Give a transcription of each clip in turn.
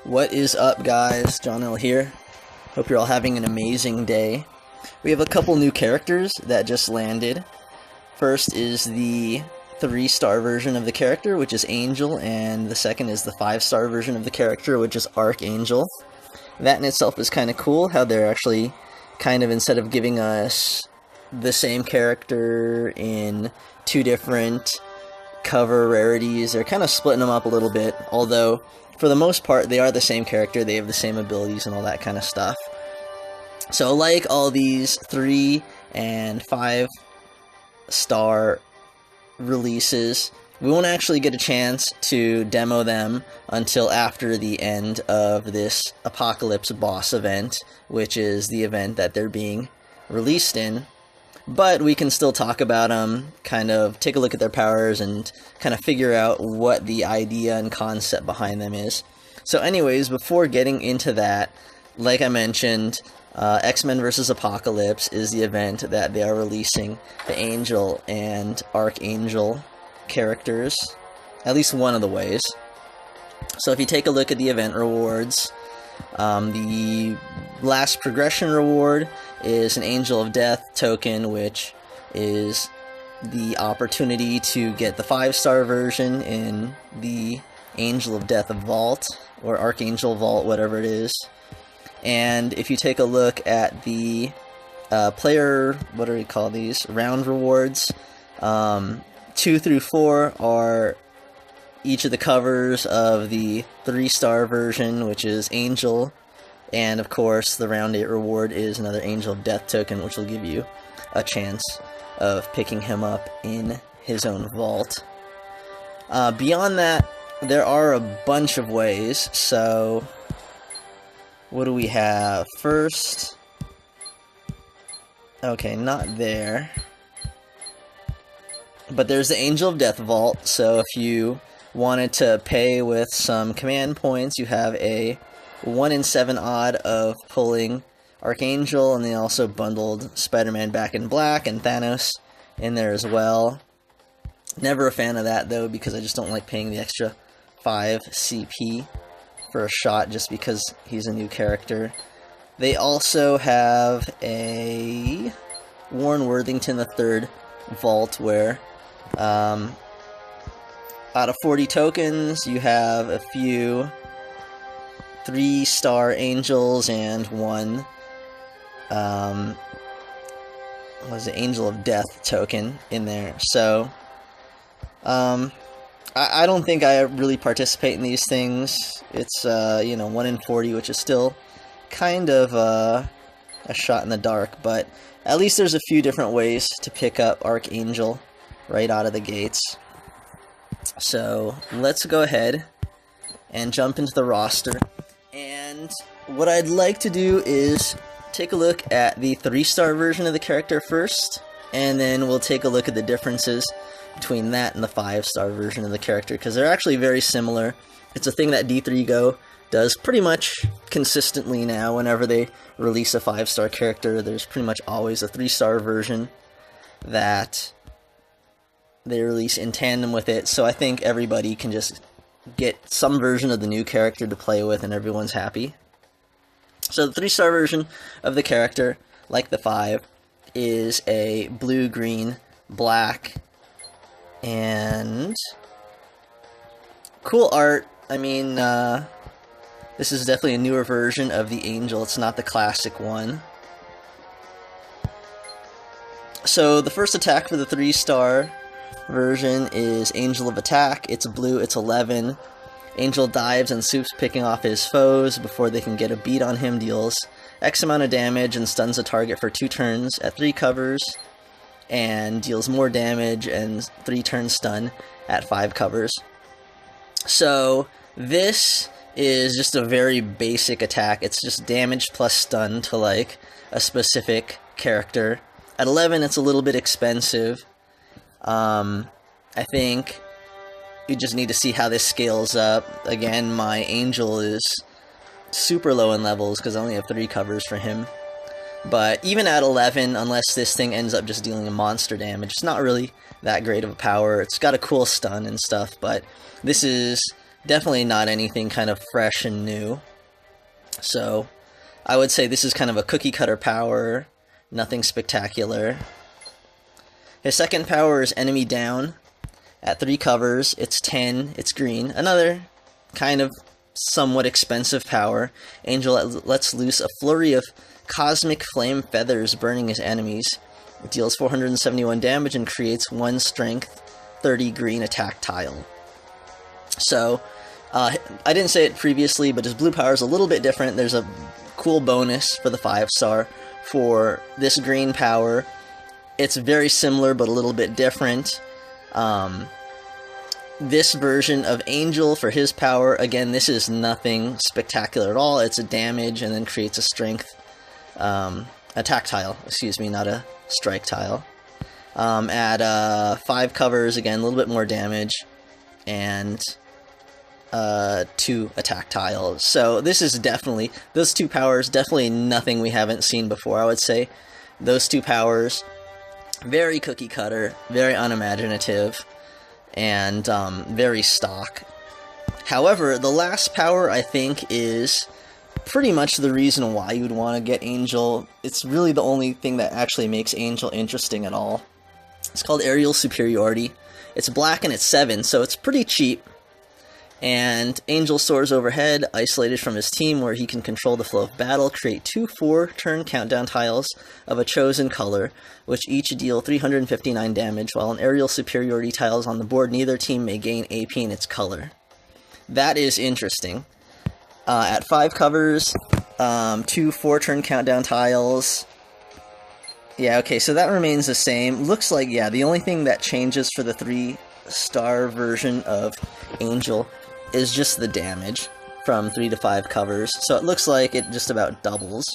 What is up, guys? John L here. Hope you're all having an amazing day. We have a couple new characters that just landed. First is the 3-star version of the character, which is Angel, and the second is the 5-star version of the character, which is Archangel. That in itself is kind of cool, how they're actually kind of, instead of giving us the same character in 2 different cover rarities, they're kind of splitting them up a little bit, although for the most part they are the same character, they have the same abilities and all that kind of stuff. So like all these 3 and 5-star releases, we won't actually get a chance to demo them until after the end of this Apocalypse boss event, which is the event that they're being released in. But we can still talk about them, kind of take a look at their powers, and kind of figure out what the idea and concept behind them is. So anyways, before getting into that, like I mentioned, X-Men vs. Apocalypse is the event that they are releasing the Angel and Archangel characters, at least one of the ways. So if you take a look at the event rewards, the last progression reward is an Angel of Death token, which is the opportunity to get the 5-star version in the Angel of Death Vault, or Archangel Vault, whatever it is. And if you take a look at the player, what do we call these, round rewards, 2 through 4 are each of the covers of the 3-star version, which is Angel, and of course the round 8 reward is another Angel of Death token, which will give you a chance of picking him up in his own vault. Beyond that, there are a bunch of ways. So what do we have first? Okay, not there, but there's the Angel of Death vault. So if you wanted to pay with some command points, you have a 1 in 7 odd of pulling Archangel, and they also bundled Spider-Man Back in Black and Thanos in there as well. Never a fan of that though, because I just don't like paying the extra 5 CP for a shot just because he's a new character. They also have a Warren Worthington III vault where out of 40 tokens, you have a few 3-star Angels and 1 was it Angel of Death token in there. So I don't think I really participate in these things. It's 1 in 40, which is still kind of a shot in the dark, but at least there's a few different ways to pick up Archangel right out of the gates. So let's go ahead and jump into the roster, and what I'd like to do is take a look at the 3-star version of the character first, and then we'll take a look at the differences between that and the 5-star version of the character, because they're actually very similar. It's a thing that D3 Go does pretty much consistently now. Whenever they release a 5-star character, there's pretty much always a 3-star version that they release in tandem with it, so I think everybody can just get some version of the new character to play with and everyone's happy. So the 3-star version of the character, like the 5, is a blue, green, black, and cool art. I mean, this is definitely a newer version of the Angel. It's not the classic one. So the first attack for the 3-star version is Angel of Attack. It's blue, it's 11. Angel dives and swoops, picking off his foes before they can get a beat on him, deals X amount of damage and stuns a target for 2 turns at 3 covers, and deals more damage and 3 turn stun at 5 covers. So this is just a very basic attack. It's just damage plus stun to like a specific character. At 11, it's a little bit expensive. I think you just need to see how this scales up. Again, my Angel is super low in levels because I only have 3 covers for him. But even at 11, unless this thing ends up just dealing monster damage, it's not really that great of a power. It's got a cool stun and stuff, but this is definitely not anything kind of fresh and new. So I would say this is kind of a cookie cutter power, nothing spectacular. His second power is enemy down. At 3 covers, it's 10, it's green. Another kind of somewhat expensive power. Angel lets loose a flurry of cosmic flame feathers, burning his enemies. It deals 471 damage and creates 1 strength, 30 green attack tile. So, I didn't say it previously, but his blue power is a little bit different. There's a cool bonus for the 5-star. For this green power, it's very similar but a little bit different. This version of Angel, for his power, again, this is nothing spectacular at all. It's a damage and then creates a strength, attack tile, excuse me, not a strike tile. At 5 covers, again, a little bit more damage, and 2 attack tiles. So this is definitely, those 2 powers, definitely nothing we haven't seen before, I would say. Those 2 powers, very cookie cutter, very unimaginative, and very stock. However, the last power, I think, is pretty much the reason why you'd want to get Angel. It's really the only thing that actually makes Angel interesting at all. It's called Aerial Superiority. It's black and it's 7, so it's pretty cheap. And Angel soars overhead, isolated from his team, where he can control the flow of battle, create 2 4-turn countdown tiles of a chosen color, which each deal 359 damage, while an aerial superiority tile is on the board. Neither team may gain AP in its color. That is interesting. At 5 covers, 2 4-turn countdown tiles. Yeah, okay, so that remains the same. Looks like, yeah, the only thing that changes for the 3-star version of Angel is just the damage from 3 to 5 covers. So it looks like it just about doubles.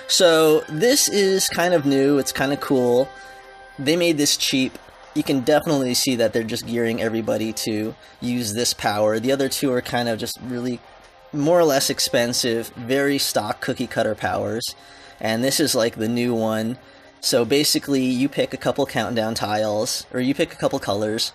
So this is kind of new. It's kind of cool. They made this cheap. You can definitely see that they're just gearing everybody to use this power. The other 2 are kind of just really more or less expensive, very stock cookie cutter powers. And this is like the new one. So basically, you pick a couple countdown tiles, or you pick a couple colors.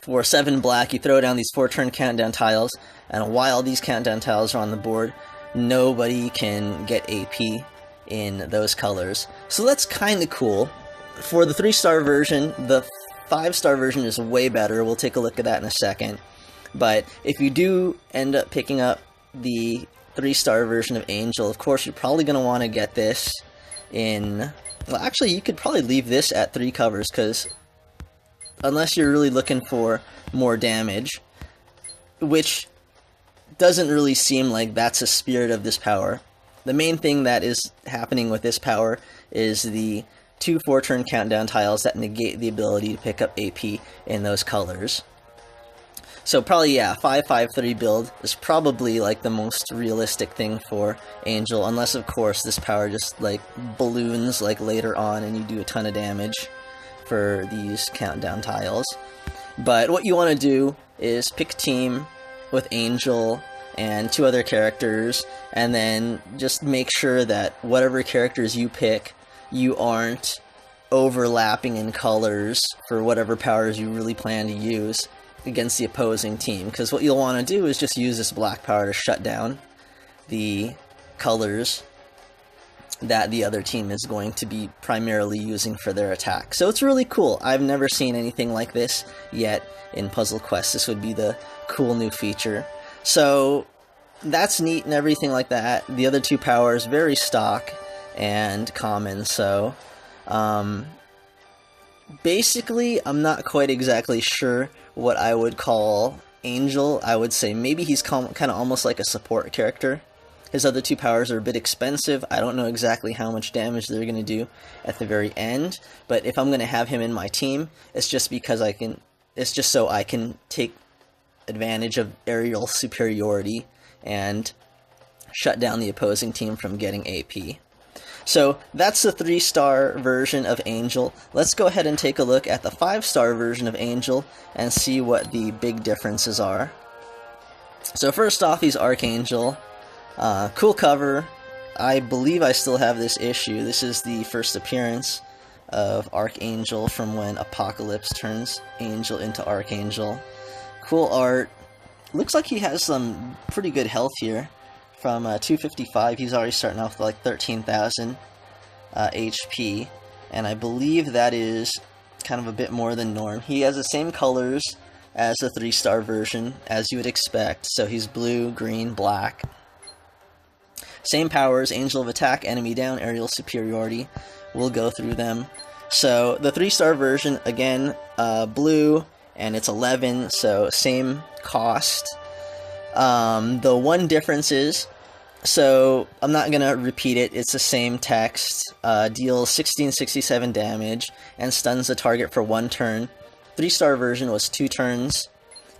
For 7 black, you throw down these 4-turn countdown tiles, and while these countdown tiles are on the board, nobody can get AP in those colors. So that's kind of cool. For the 3-star version, the 5-star version is way better. We'll take a look at that in a second. But if you do end up picking up the 3-star version of Angel, of course, you're probably going to want to get this in... Well, actually, you could probably leave this at 3 covers, because unless you're really looking for more damage, which doesn't really seem like that's the spirit of this power. The main thing that is happening with this power is the 2 4-turn countdown tiles that negate the ability to pick up AP in those colors. So probably, yeah, 5-5-3 build is probably like the most realistic thing for Angel, unless of course this power just like balloons like later on and you do a ton of damage for these countdown tiles. But what you want to do is pick a team with Angel and 2 other characters, and then just make sure that whatever characters you pick, you aren't overlapping in colors for whatever powers you really plan to use against the opposing team. Because what you'll want to do is just use this black power to shut down the colors that the other team is going to be primarily using for their attack. So it's really cool. I've never seen anything like this yet in Puzzle Quest. This would be the cool new feature. So that's neat and everything like that. The other 2 powers, very stock and common. So basically, I'm not quite exactly sure what I would call Angel. I would say maybe he's kind of almost like a support character. His other 2 powers are a bit expensive. I don't know exactly how much damage they're going to do at the very end, but if I'm going to have him in my team, it's just because it's just so I can take advantage of aerial superiority and shut down the opposing team from getting AP. So that's the 3-star version of Angel. Let's go ahead and take a look at the 5-star version of Angel and see what the big differences are. So first off, he's Archangel. Cool cover. I believe I still have this issue. This is the first appearance of Archangel from when Apocalypse turns Angel into Archangel. Cool art. Looks like he has some pretty good health here. From 255, he's already starting off with like 13,000 HP, and I believe that is kind of a bit more than norm. He has the same colors as the 3-star version, as you would expect, so he's blue, green, black. Same powers, Angel of Attack, Enemy Down, Aerial Superiority. We'll go through them. So the 3-star version, again, blue, and it's 11, so same cost. The one difference is, so I'm not going to repeat it, it's the same text, deals 1667 damage and stuns the target for 1 turn. 3-star version was 2 turns.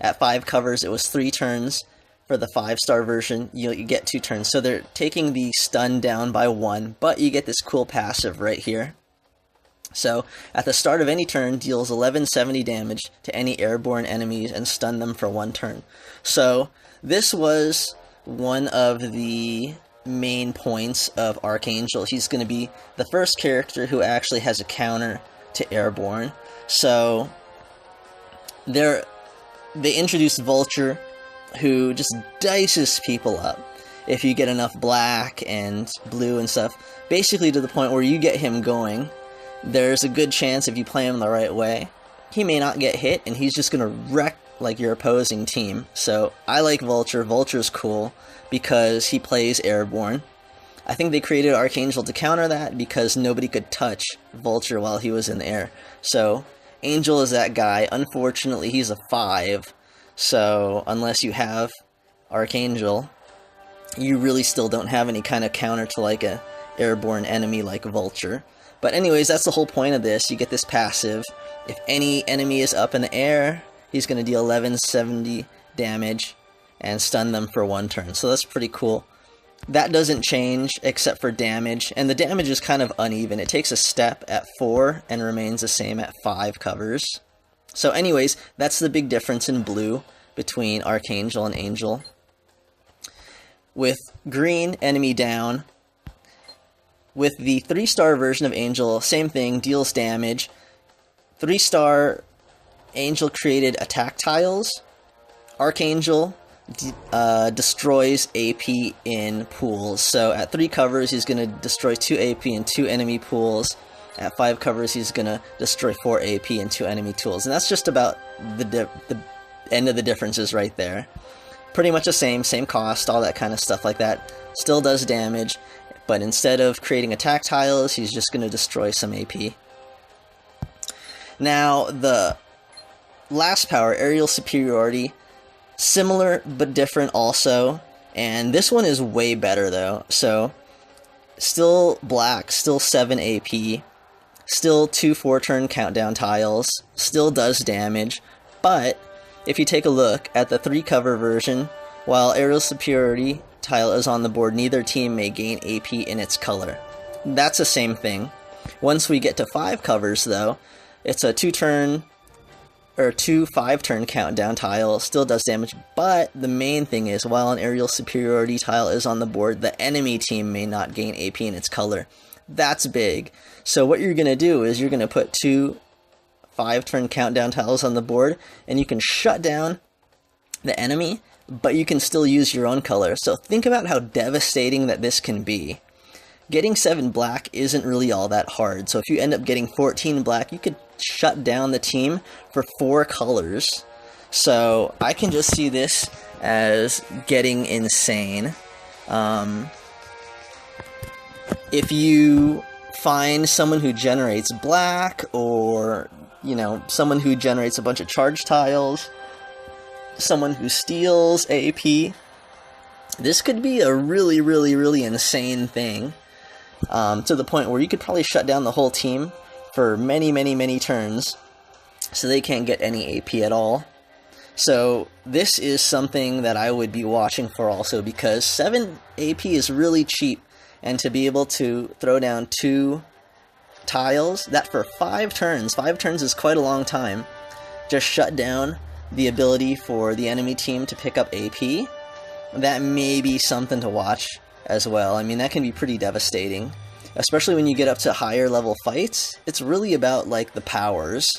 At 5 covers it was 3 turns. For the 5-star version you get 2 turns. So they're taking the stun down by 1, but you get this cool passive right here. So, at the start of any turn, deals 1170 damage to any airborne enemies and stun them for 1 turn. So, this was one of the main points of Archangel. He's going to be the first character who actually has a counter to airborne. So, they introduced Vulture, who just dices people up if you get enough black and blue and stuff. Basically to the point where you get him going. There's a good chance if you play him the right way, he may not get hit, and he's just going to wreck like your opposing team. So I like Vulture. Vulture's cool because he plays airborne. I think they created Archangel to counter that because nobody could touch Vulture while he was in the air. So Angel is that guy. Unfortunately, he's a 5. So unless you have Archangel, you really still don't have any kind of counter to like a airborne enemy like Vulture. But anyways, that's the whole point of this. You get this passive. If any enemy is up in the air, he's going to deal 1170 damage and stun them for 1 turn. So that's pretty cool. That doesn't change except for damage, and the damage is kind of uneven. It takes a step at 4 and remains the same at 5 covers. So anyways, that's the big difference in blue between Archangel and Angel. With green, enemy down. With the 3-star version of Angel, same thing, deals damage. 3-star Angel created attack tiles. Archangel destroys AP in pools. So at 3 covers, he's going to destroy 2 AP in 2 enemy pools. At 5 covers, he's going to destroy 4 AP in 2 enemy tools. And that's just about the end of the differences right there. Pretty much the same cost, all that kind of stuff like that. Still does damage. But instead of creating attack tiles, he's just going to destroy some AP. Now, the last power, Aerial Superiority, similar but different also. And this one is way better though. So, still black, still 7 AP, still 2 4-turn countdown tiles, still does damage. But, if you take a look at the 3-cover version, while Aerial Superiority tile is on the board, neither team may gain AP in its color. That's the same thing. Once we get to 5 covers though, it's a 2-turn or 2 5-turn countdown tile, still does damage, but the main thing is while an Aerial Superiority tile is on the board, the enemy team may not gain AP in its color. That's big. So what you're going to do is you're going to put 2 5-turn countdown tiles on the board, and you can shut down the enemy, but you can still use your own color. So think about how devastating that this can be. Getting 7 black isn't really all that hard, so if you end up getting 14 black, you could shut down the team for 4 colors. So I can just see this as getting insane. If you find someone who generates black, or, you know, someone who generates a bunch of charge tiles, someone who steals AP, this could be a really, really, really insane thing, to the point where you could probably shut down the whole team for many, many, many turns, so they can't get any AP at all. So this is something that I would be watching for also, because 7 AP is really cheap, and to be able to throw down 2 tiles, that for 5 turns is quite a long time, just shut down the ability for the enemy team to pick up AP, that may be something to watch as well. I mean, that can be pretty devastating, especially when you get up to higher level fights. It's really about, like, the powers.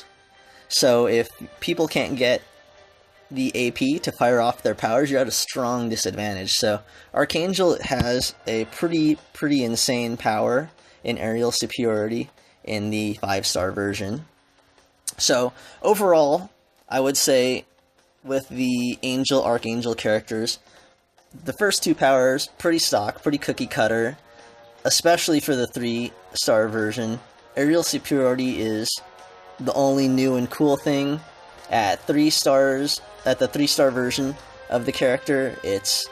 So if people can't get the AP to fire off their powers, you're at a strong disadvantage. So Archangel has a pretty insane power in aerial superiority in the 5-star version. So overall, I would say with the Angel Archangel characters, the first 2 powers, pretty stock, pretty cookie cutter, especially for the 3-star version. Aerial superiority is the only new and cool thing. At 3 stars, at the 3-star version of the character, it's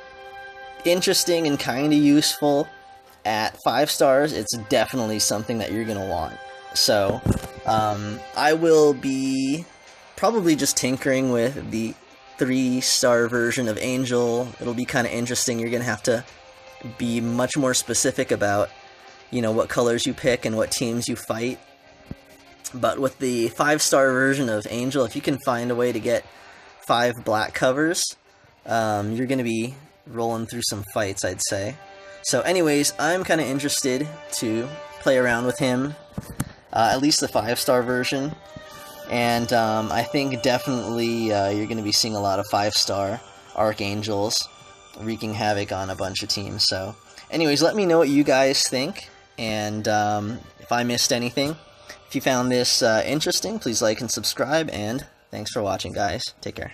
interesting and kind of useful. At 5 stars, it's definitely something that you're going to want. So, I will be probably just tinkering with the 3-star version of Angel. It'll be kind of interesting. You're going to have to be much more specific about, you know, what colors you pick and what teams you fight. But with the 5-star version of Angel, if you can find a way to get 5 black covers, you're going to be rolling through some fights, I'd say. So anyways, I'm kind of interested to play around with him, at least the 5-star version. And I think definitely you're going to be seeing a lot of 5-star Archangels wreaking havoc on a bunch of teams. So anyways, let me know what you guys think, and if I missed anything. If you found this interesting, please like and subscribe, and thanks for watching, guys. Take care.